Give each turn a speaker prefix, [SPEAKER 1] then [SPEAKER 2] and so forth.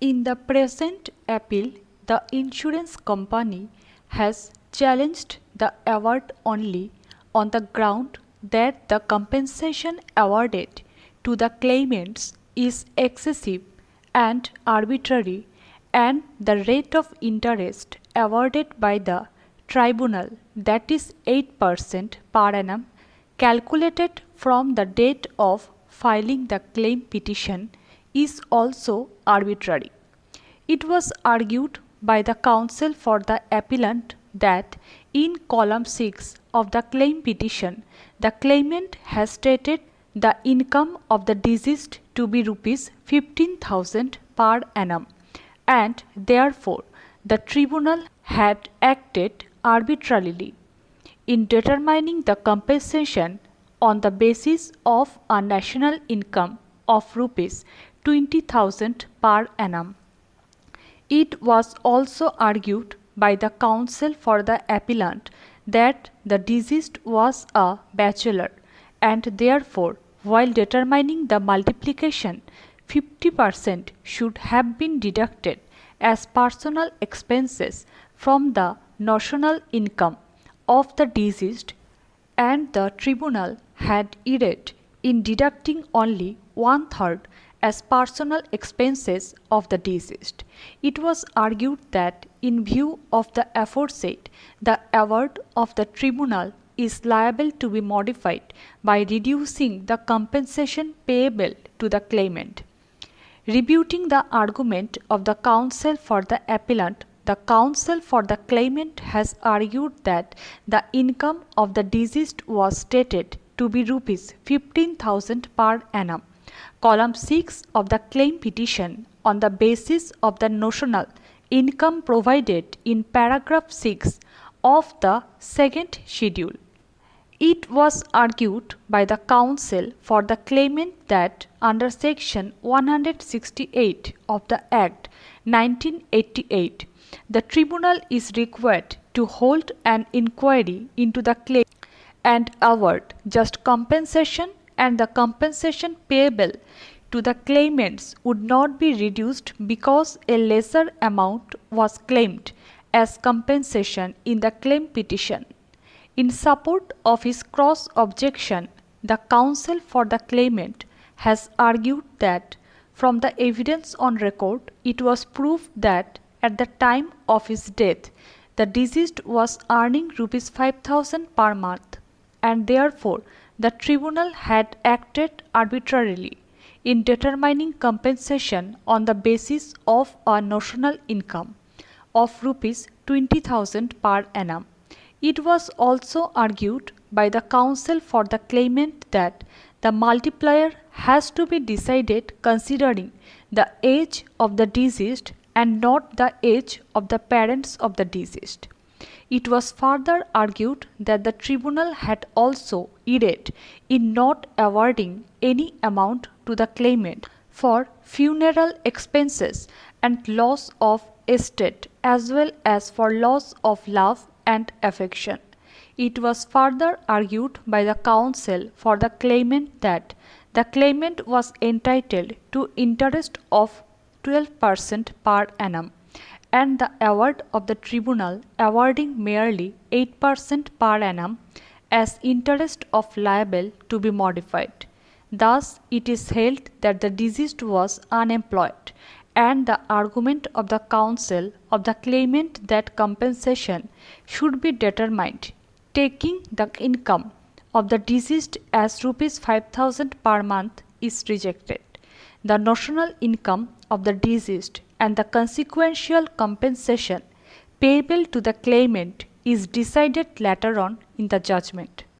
[SPEAKER 1] In the present appeal, the insurance company has challenged the award only on the ground that the compensation awarded to the claimants is excessive and arbitrary, and the rate of interest awarded by the tribunal, that is 8% per annum, calculated from the date of filing the claim petition, is also arbitrary. It was argued by the counsel for the appellant that in column 6 of the claim petition, the claimant has stated the income of the deceased to be rupees 15,000 per annum, and therefore the tribunal had acted arbitrarily in determining the compensation on the basis of a national income of rupees 20,000 per annum. It was also argued by the counsel for the appellant that the deceased was a bachelor, and therefore while determining the multiplication, 50% should have been deducted as personal expenses from the national income of the deceased, and the tribunal had erred in deducting only 1/3 as personal expenses of the deceased. It was argued that in view of the aforesaid, the award of the tribunal is liable to be modified by reducing the compensation payable to the claimant. Rebutting the argument of the counsel for the appellant, the counsel for the claimant has argued that the income of the deceased was stated to be rupees 15,000 per annum. Column 6 of the claim petition on the basis of the notional income provided in paragraph 6 of the second schedule. It was argued by the counsel for the claimant that under section 168 of the Act 1988, the tribunal is required to hold an inquiry into the claim and award just compensation, and the compensation payable to the claimants would not be reduced because a lesser amount was claimed as compensation in the claim petition. In support of his cross objection, the counsel for the claimant has argued that from the evidence on record, it was proved that at the time of his death, the deceased was earning rupees 5,000 per month, and therefore the tribunal had acted arbitrarily in determining compensation on the basis of a notional income of rupees 20,000 per annum. It was also argued by the counsel for the claimant that the multiplier has to be decided considering the age of the deceased and not the age of the parents of the deceased. It was further argued that the tribunal had also erred in not awarding any amount to the claimant for funeral expenses and loss of estate, as well as for loss of love and affection. It was further argued by the counsel for the claimant that the claimant was entitled to interest of 12% per annum, and the award of the tribunal awarding merely 8% per annum as interest of liable to be modified. Thus, it is held that the deceased was unemployed, and the argument of the counsel of the claimant that compensation should be determined taking the income of the deceased as rupees 5,000 per month is rejected. The notional income of the deceased and the consequential compensation payable to the claimant is decided later on in the judgment.